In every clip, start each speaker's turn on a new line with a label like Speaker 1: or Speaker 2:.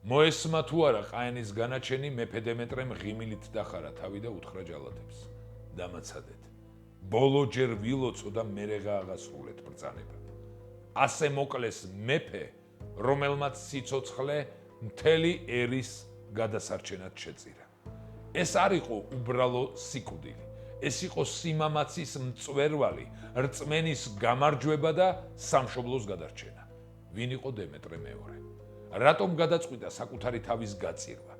Speaker 1: მოესმა თუ არა ყაენის განაჩენი მეფე დემეტრემ ღიმილით დახარა თავი და უთხრა ჯალათებს. დამაცადეთ. ბოლო ჯერ ვილოცო და მერე გააღასრულეთ ბრძანება. ასე მოკლეს მეფე, რომელმაც სიცოცხლე მთელი ერის გადასარჩენად შეწირა. ეს არ იყო უბრალო სიკვდილი. ეს იყო სიმამაცის მწვერვალი, რწმენის გამარჯვება და სამშობლოს გადარჩენა. ვინ იყო დემეტრე მეორე? რატომ გადაწყვიტა საკუთარი თავის გაწირვა?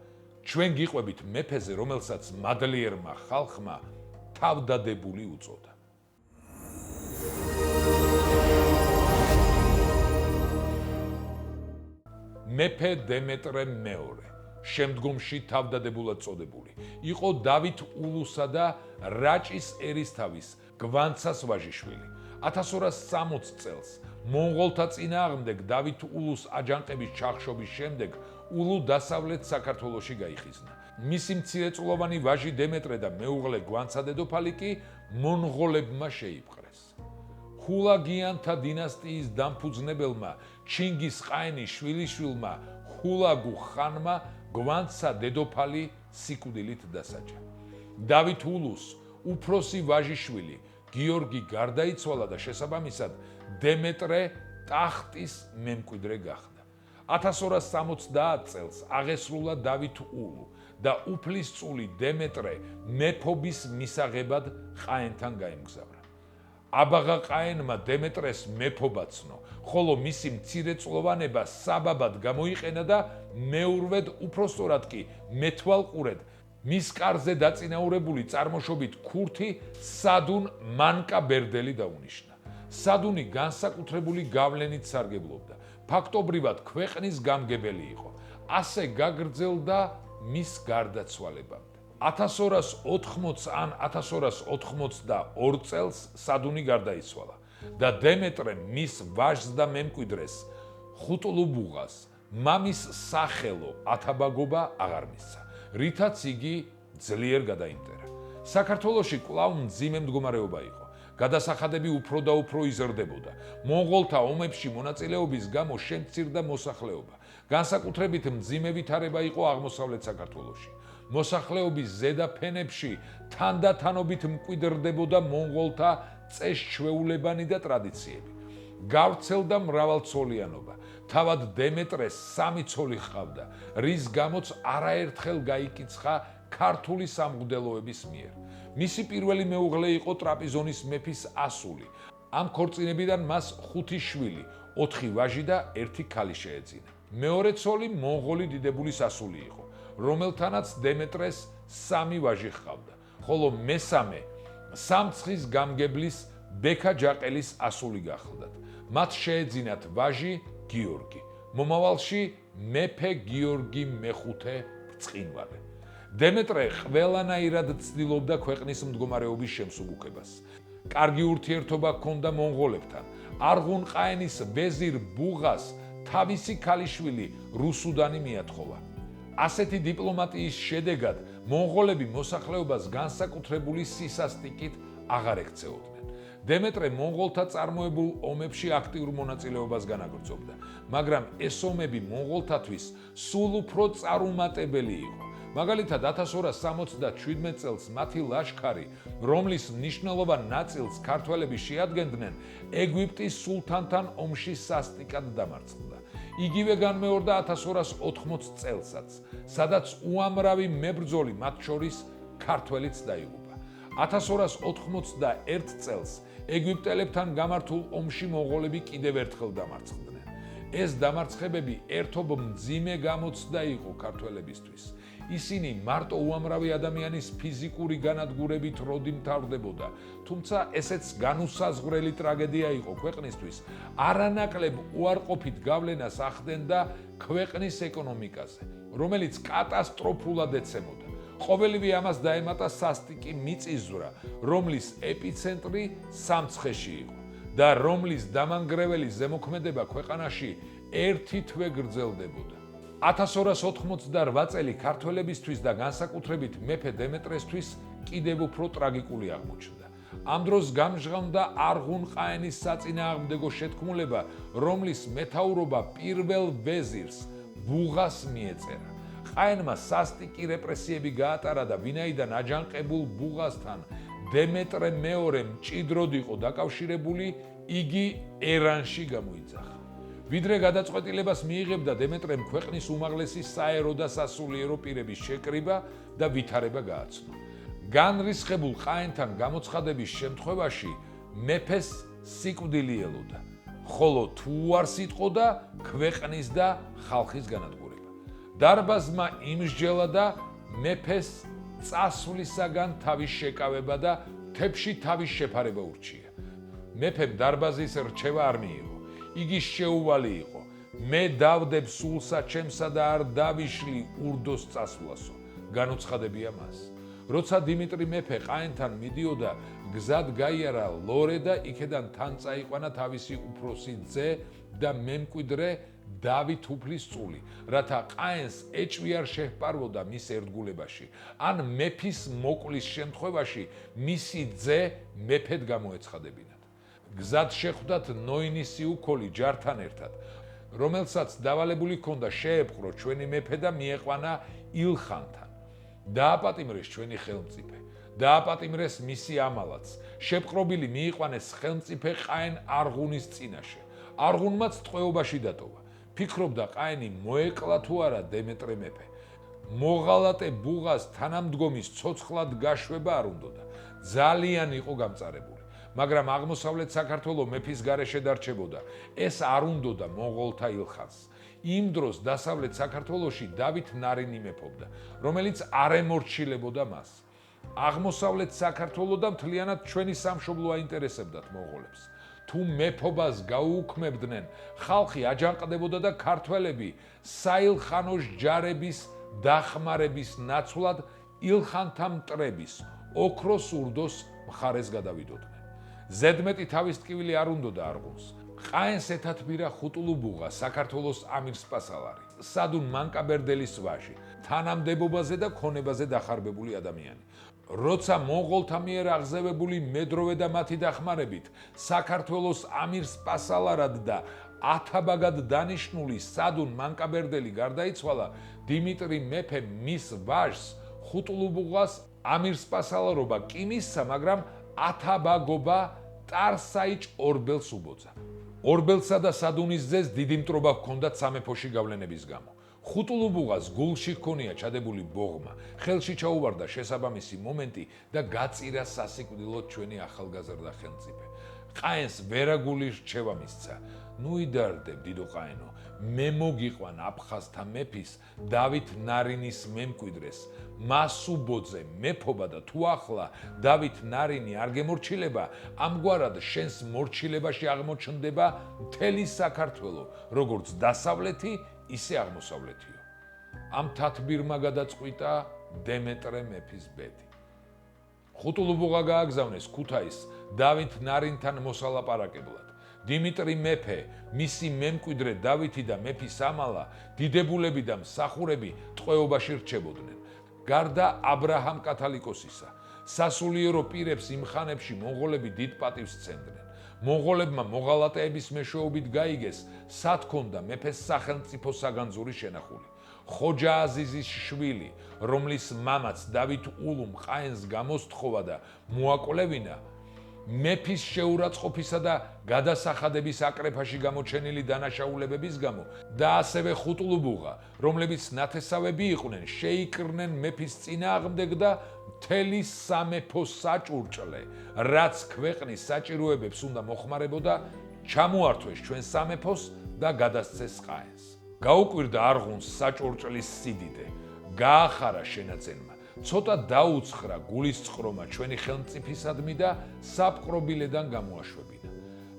Speaker 1: ჩვენ გიყვებით მეფეზე, რომელსაც მადლიერმა ხალხმა თავდადებული უწოდა. მეფე დემეტრე მეორე, შემდგომში თავდადებულად წოდებული, იყო დავით ულუსა და რაჭის ერისთავის გვანცას ვაჟიშვილი. 1260 წელს მონღოლთა წინააღმდეგ დავით ულუს აჯანყების ჩახშობის შემდეგ ულუ დასავლეთ საქართველოში გაიხიზნა. მისი მცირეწლოვანი ვაჟი დემეტრე და მეუღლე გვანცა დედოფალი კი მონღოლებმა შეიპყრეს. ჰულაგიანთა დინასტიის დამფუძნებელმა ჩინგის ყაენის შვილიშვილმა ჰულაგუ ხანმა გვანცა დედოფალი სიკვდილით დასაჯა. დავით ულუს უფროსი ვაჟიშვილი გიორგი გარდაიცვალა და შესაბამისად დემეტრე ტახტის მემკვიდრე გახდა. 1270 წელს აღესრულა დავით ულუ და უფლისწული დემეტრე მეფობის მისაღებად ყაენთან გაემგზავრა. აბაღა ყაენმა დემეტრეს მეფობა ცნო, ხოლო მისი მცირეწლოვანება საბაბად გამოიყენა და მეურვედ უფროსწორად კი მეთვალყურედ მის კარზე დაწინაურებული წარმოშობით ქურთი სადუნ მანკაბერდელი დაუნიშნა. სადუნი განსაკუთრებული გავლენით სარგებლობდა, ფაქტობრივად ქვეყნის გამგებელი იყო. ასე გაგრძელდა მის გარდაცვალებამდე. 1280 ან 1282 წელს სადუნი გარდაიცვალა და დემეტრემ მის ვაჟს და მემკვიდრეს ხუტლუბუღას მამის სახელო ათაბაგობა აღარ მისცა, რითაც იგი ძლიერ გადაიმტერა. საქართველოში კვლავ მძიმე მდგომარეობა იყო. გადასახადები უფრო და უფრო იზრდებოდა. მონღოლთა ომებში მონაწილეობის გამო შემცირდა მოსახლეობა. განსაკუთრებით მძიმე ვითარება იყო აღმოსავლეთ საქართველოში. მოსახლეობის ზედა ფენებში თანდათანობით მკვიდრდებოდა მონღოლთა წესჩვეულებანი და ტრადიციები. გავრცელდა მრავალცოლიანობა. თავად დემეტრეს 3 ცოლი ჰყავდა, რის გამოც არაერთხელ გაიკიცხა ქართული სამღვდელოების მიერ. მისი პირველი მეუღლე იყო ტრაპიზონის მეფის ასული. ამ ქორწინებიდან მას 5 შვილი, 4 ვაჟი და 1 ქალი შეეძინა. მეორე ცოლი მონღოლი დიდებულის ასული იყო, რომელთანაც დემეტრეს 3 ვაჟი ჰყავდა, ხოლო მესამე სამცხის გამგებლის ბექა ჯაყელის ასული გახლდათ. მათ შეეძინათ ვაჟი გიორგი, მომავალში მეფე გიორგი მეხუთე ბრწყინვალე. დემეტრე ყველანაირად ცდილობდა ქვეყნის მდგომარეობის შემსუბუქებას. კარგი ურთიერთობა ჰქონდა მონღოლებთან. არღუნ ყაენის ვეზირ ბუღას თავისი ქალიშვილი რუსუდანი მიათხოვა. ასეთი დიპლომატიის შედეგად მონღოლები მოსახლეობას განსაკუთრებული სისასტიკით აღარ ექცეოდნენ. დემეტრე მონღოლთა წარმოებულ ომებში აქტიურ მონაწილეობას განაგრძობდა, მაგრამ ეს ომები მონღოლთათვის სულ უფრო წარუმატებელი იყო. მაგალითად 1277 წელს მათი ლაშქარი, რომლის მნიშვნელოვან ნაწილს ქართველები შეადგენდნენ, ეგვიპტის სულთანთან ომში სასტიკად დამარცხდა. იგივე განმეორდა 1280 წელსაც, სადაც უამრავი მებრძოლი, მათ შორის ქართველიც დაიღუპა. 1291 წელს ეგვიპტელებთან გამართულ ომში მონღოლები კიდევ ერთხელ დამარცხდნენ. ეს დამარცხებები ერთობ მძიმე გამოცდა იყო ქართველებისთვის. ისინი მარტო უამრავი ადამიანის ფიზიკური განადგურებით როდი მთავრდებოდა, თუმცა ესეც განუსაზღვრელი ტრაგედია იყო ქვეყნისთვის, არანაკლებ უარყოფით გავლენას ახდენდა ქვეყნის ეკონომიკაზე, რომელიც კატასტროფულად ეცემოდა. ყოველივე ამას დაემატა სასტიკი მიწისძვრა, რომლის ეპიცენტრი სამცხეში იყო და რომლის დამანგრეველი ზემოქმედება ქვეყანაში ერთი თვე გრძელდებოდა. 1288 წელი ქართველებისთვის და განსაკუთრებით მეფე დემეტრესთვის კიდევ უფრო ტრაგიკული აღმოჩნდა. ამ დროს გამჟღავნდა არღუნ ყაენის საწინააღმდეგო შეთქმულება, რომლის მეთაურობა პირველ ვეზირს ბუღას მიეწერა. ყაენმა სასტიკი რეპრესიები გაატარა და ვინაიდან აჯანყებულ ბუღასთან დემეტრე მეორე მჭიდროდ იყო დაკავშირებული, იგი ერანში გამოიძახა. ვიდრე გადაწყვეტილებას მიიღებდა დემეტრემ ქვეყნის უმაღლესი საერო და სასულიერო პირების შეკრიბა და ვითარება გააცნო. განრისხებულ ყაენთან გამოცხადების შემთხვევაში მეფეს სიკვდილი ელოდა, ხოლო თუ არ სიტყოდა ქვეყნის და ხალხის განადგურება. დარბაზმა იმსჯელა და მეფეს წასვლისაგან თავის შეკავება და მთებში თავის შეფარება ურჩია. მეფემ დარბაზის რჩევა არ მიიღო. იგი შეუვალი იყო. მე დავდებ სულსა ჩემსა და არ დავიშლი ურდოს წასვლასო. განუცხადებია მას. როცა დიმიტრი მეფე ყაენთან მიდიოდა, გზად გაიარა ლორე და იქედან თან წაიყვანა თავისი უფროსი ძე და მემკვიდრე დავით უფლის წული, რათა ყაენს ეჭვი არ შეჰპარვოდა მის ერთგულებაში, ან მეფის მოკლის შემთხვევაში მისი ძე მეფედ გამოეცხადებინათ. გზად შეხვდათ ნოინის სიუქოლი ჯართან ერთად, რომელსაც დავალებული ჰქონდა შეეპყრო ჩვენი მეფე და მიეყვანა ილხანთან. დააპატიმრეს ჩვენი ხელმწიფე, დააპატიმრეს მისი ამალაც, შეპყრობილი მიიყვანეს ხელმწიფე ყაენ არღუნის წინაშე. არღუნმაც ტყვეობაში დატოვა. ფიქრობდა ყაენი მოეკლა თუ არა დემეტრე მეფე. მოღალატე ბუღას თანამდგომის ცოცხლად გაშვება არ უნდოდა. ძალიან იყო გამწარებული. მაგრამ აღმოსავლეთ საქართველო მეფის გარეშე დარჩებოდა. ეს არ უნდოდა მონღოლთა ილხანს. იმ დროს დასავლეთ საქართველოში დავით ნარინი მეფობდა, რომელიც არ ემორჩილებოდა მას. აღმოსავლეთ საქართველო და მთლიანად ჩვენი სამშობლო აინტერესებდათ მონღოლებს. თუ მეფობას გაუუქმებდნენ, ხალხი აჯანყდებოდა და ქართველები საილხანოს ჯარების დახმარების ნაცვლად ილხანთა მტრების, ოქროს ურდოს მხარეს გადავიდოდნენ. ზედმეტი თავის ტკივილი არ უნდოდა არღუნს. ყაენს ეთათბირა ხუტულუბუღა, საქართველოს ამირსპასალარი, სადუნ მანკაბერდელის ვაჟი, თანამდებობაზე და ქონებაზე დახარბებული ადამიანი. როცა მონღოლთა მიერ აღზევებული მედროვე და მათი დახმარებით საქართველოს ამირსპასალარად და ათაბაგად დანიშნული სადუნ მანკაბერდელი გარდაიცვალა, დიმიტრი მეფე მის ვაჟს ხუტულუბუღას ამირსპასალარობა კი მისცა, მაგრამ ათაბაგობა ტარსაიჭ ორბელს უბოძა. ორბელსა და სადუნის ძეს დიდი მტრობა ჰქონდათ სამეფოში გავლენების გამო. ხუტულუბუღას გულში ჰქონია ჩადებული ბოღმა, ხელში ჩაუვარდა შესაბამისი მომენტი და გაწირა სასიკვდილოდ ჩვენი ახალგაზრდა ხელმწიფე. ყაენს ვერაგული რჩევა მისცა. ნუ იდარდებ, დიდო ყაენო, მე მოგიყვან აფხაზთა მეფის დავით ნარინის მემკვიდრეს. მას უბოძე მეფობა და თუ ახლა დავით ნარინი არ გემორჩილება, ამგვარად შენს მორჩილებაში აღმოჩნდება მთელი საქართველო, როგორც დასავლეთი, ისე აღმოსავლეთიო. ამ თათბირმა გადაწყვიტა დემეტრე მეფის ბედი. ხუტულუბუღა გააგზავნეს ქუთაისს დავით ნარინთან მოსალაპარაკებლად. დიმიტრი მეფე, მისი მემკვიდრე დავითი და მეფის ამალა, დიდებულები და მსახურები ტყვეობაში რჩებოდნენ. გარდა აბრაჰამ კათალიკოსისა, სასულიერო პირებს იმ ხანებში მონღოლები დიდ პატივს სცემდნენ. მონღოლებმა მოღალატეების მეშვეობით გაიგეს, სად ჰქონდა მეფეს სახელმწიფო საგანძური შენახული. ხოჯა აზიზის შვილი, რომლის მამაც დავით ულუმ ყაენს გამოსთხოვა და მოაკვლევინა, მეფის შეურაცხყოფისა და გადასახადების აკრეფაში გამოჩენილი დანაშაულებების გამო და ასევე ხუტულუბუღა, რომლებიც ნათესავები იყვნენ, შეიკრნენ მეფის წინააღმდეგ და მთელი სამეფო საჭურჭლე, რაც ქვეყნის საჭიროებებს უნდა მოხმარებოდა, ჩამოართვეს ჩვენ სამეფოს და გადასცეს ყაენს. გაუკვირდა არღუნს საჭურჭლის სიდიდე, გაახარა შენაძენმა, ცოტა დაუცხრა გულისწყრომა ჩვენი ხელმწიფისადმი და საპყრობილედან გამოაშვებინა.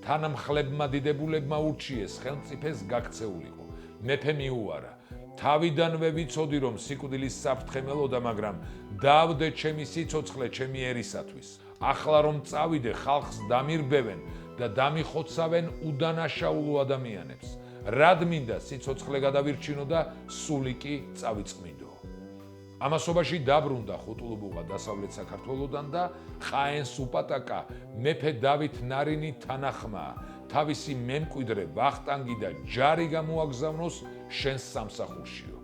Speaker 1: თანამხლებმა დიდებულებმა ურჩიეს ხელმწიფეს გაქცეულიყო. მეფე მიუარა. თავიდანვე ვიცოდი, რომ სიკვდილის საფრთხე მელოდა, მაგრამ დავდე ჩემი სიცოცხლე ჩემი ერისათვის. ახლა რომ წავიდე, ხალხს დამირბევენ და დამიხოცავენ უდანაშაულო ადამიანებს. რად მინდა სიცოცხლე გადავირჩინო და სული კი წავიწყმინდო. ამასობაში დაბრუნდა ხუტულუბუღა დასავლეთ საქართველოდან და ყაენს უპატაკა მეფე დავით ნარინი თანახმა თავისი მემკვიდრე ვახტანგი და ჯარი გამოაგზავნოს შენს სამსახურშიო.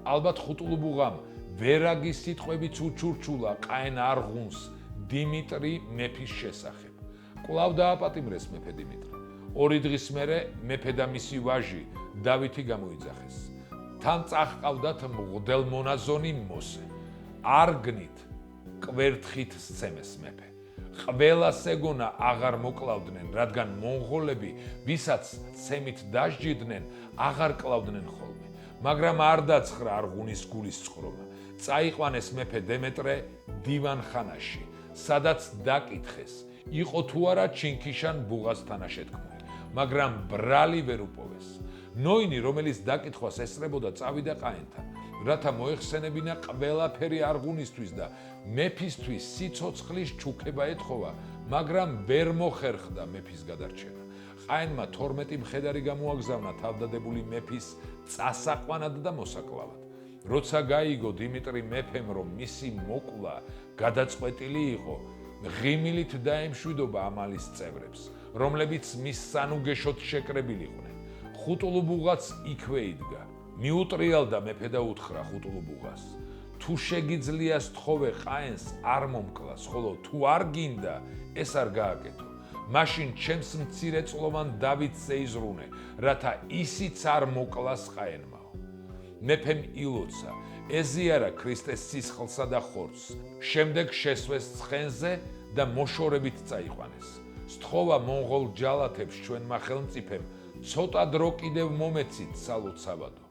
Speaker 1: ალბათ ხუტულუბუღამ ვერაგის სიტყვებიც უჩურჩულა ყაენ არღუნს დიმიტრი მეფის შესახებ. კვლავ დააპატიმრეს მეფე დიმიტრი. 2 დღის მერე მეფე და მისი ვაჟი დავითი გამოიძახეს. თან წაჰყავდათ მღვდელმონაზონი მოსე. არგნით კვერთხით სცემეს მეფე. ყველას ეგონა აღარ მოკლავდნენ, რადგან მონღოლები, ვისაც ცემით დასჯიდნენ, აღარ კლავდნენ ხოლმე. მაგრამ არ დაცხრა არღუნის გულის წყრომა. წაიყვანეს მეფე დემეტრე დივანხანაში, სადაც დაკითხეს, იყო თუ არა ჩინქიშან ბუღასთან აშეთქმული, მაგრამ ბრალი ვერ უპოვეს. ნოინი, რომელიც დაკითხვას ესწრებოდა, წავიდა ყაენთან, რათა მოეხსენებინა ყველაფერი არღუნისთვის და მეფისთვის სიცოცხლის ჩუქება ეთხოვა, მაგრამ ვერ მოხერხდა მეფის გადარჩენა. ყაენმა 12 მხედარი გამოაგზავნა თავდადებული მეფის წასაყვანად და მოსაკლავად. როცა გაიგო დიმიტრი მეფემ, რომ მისი მოკლა გადაწყვეტილი იყო, ღიმილით დაემშვიდობა ამალის წევრებს, რომლებიც მის სანუგეშოდ შეკრებილიყვნენ. ხუტულუბუღაც იქვე იდგა. მიუტრიალდა მეფე და უთხრა ხუტულუბუღას: თუ შეგიძლია სთხოვე ყაენს არ მომკლას, ხოლო თუ არ გინდა, ეს არ გააკეთო. მაშინ ჩემს მცირეწლოვან დავითს ეიზრუნე, რათა ისიც არ მოკლას ყაენმაო. მეფემ ილოცა, ეზიარა ქრისტეს სისხლსა და ხორცს, შემდეგ შესვეს ცხენზე და მოშორებით წაიყვანეს. სთხოვა მონღოლ ჯალათებს ჩვენმა ხელმწიფემ, ცოტა დრო კიდევ მომეცით სალოცავადო.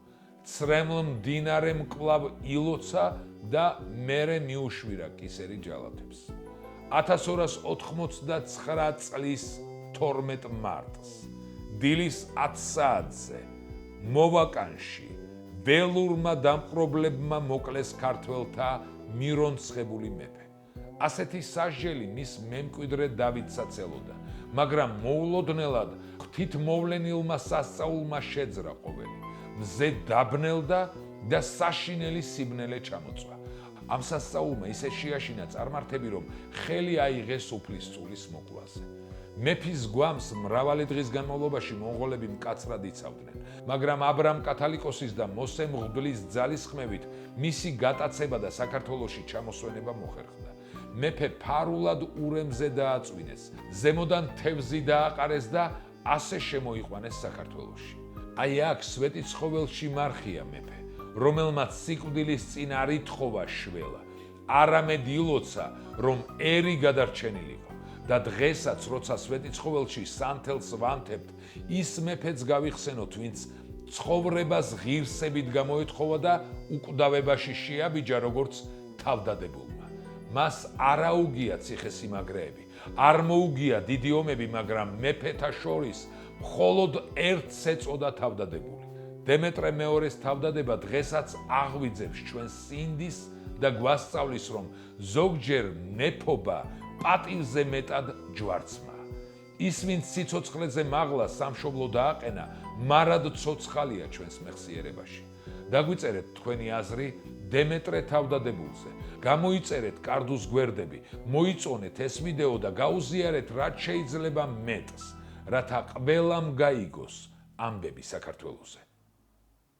Speaker 1: ცრემლ მდინარემ კვლავ ილოცა და მერე მიუშვირა კისერი ჯალათებს. 1289 წლის 12 მარტს, დილის 10 საათზე, მოვაკანში, ველურმა დამპყრობლებმა მოკლეს ქართველთა მირონცხებული მეფე. ასეთი სასჯელი მის მემკვიდრე დავითსაც ელოდა, მაგრამ მოულოდნელად ღვთითმოვლენილმა სასწაულმა შეძრა ყოველი. მზე დაბნელდა და საშინელი სიბნელე ჩამოწვა. ამ სასწაულმა ისე შეაშინა წარმართები, რომ ხელი აიღეს უფლისწულის მოკლაზე. მეფის გვამს მრავალი დღის განმავლობაში მონღოლები მკაცრად იცავდნენ, მაგრამ აბრამ კათალიკოსის და მოსე მღვდლის ძალისხმევით მისი გატაცება და საქართველოში ჩამოსვენება მოხერხდა. მეფე ფარულად ურემზე დააწვინეს, ზემოდან თევზი დააყარეს და ასე შემოიყვანეს საქართველოში. აი აქ სვეტიცხოველში მარხია მეფე, რომელმაც სიკვდილის წინ არ ითხოვა შველა, არამედ ილოცა, რომ ერი გადარჩენილიყო და დღესაც, როცა სვეტიცხოველში სანთელს ვანთებთ, ის მეფეც გავიხსენოთ, ვინც ცხოვრებას ღირსებით გამოეთხოვა და უკვდავებაში შეაბიჯა, როგორც თავდადებულმა. მას არ აუგია ციხესიმაგრეები, არ მოუგია დიდი ომები, მაგრამ მეფეთა შორის მხოლოდ ერთს ეწოდა თავდადებული. დემეტრე მეორეს თავდადება დღესაც აღვიძებს ჩვენს სინდის და გვასწავლის, რომ ზოგჯერ მეფობა პატივზე მეტად ჯვარცმაა. ის, ვინც სიცოცხლეზე მაღლა სამშობლო დააყენა, მარად ცოცხალია ჩვენს მეხსიერებაში. დაგვიწერეთ თქვენი აზრი დემეტრე თავდადებულზე. გამოიწერეთ კარდუს გვერდები, მოიწონეთ ეს ვიდეო და გაუზიარეთ რაც შეიძლება მეტს, რათა ყველამ გაიგოს ამბები საქართველოზე.